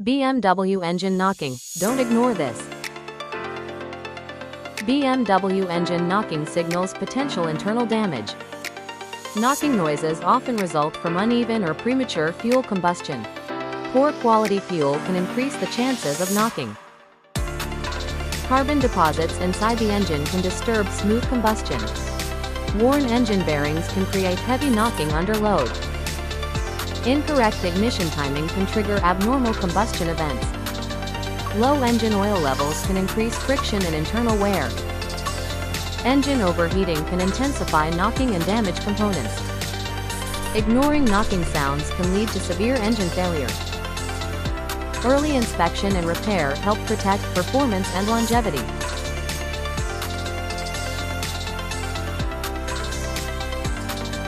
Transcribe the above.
BMW engine knocking. Don't ignore this. BMW engine knocking signals potential internal damage. Knocking noises often result from uneven or premature fuel combustion. Poor quality fuel can increase the chances of knocking. Carbon deposits inside the engine can disturb smooth combustion. Worn engine bearings can create heavy knocking under load. Incorrect ignition timing can trigger abnormal combustion events. Low engine oil levels can increase friction and internal wear. Engine overheating can intensify knocking and damage components. Ignoring knocking sounds can lead to severe engine failure. Early inspection and repair help protect performance and longevity.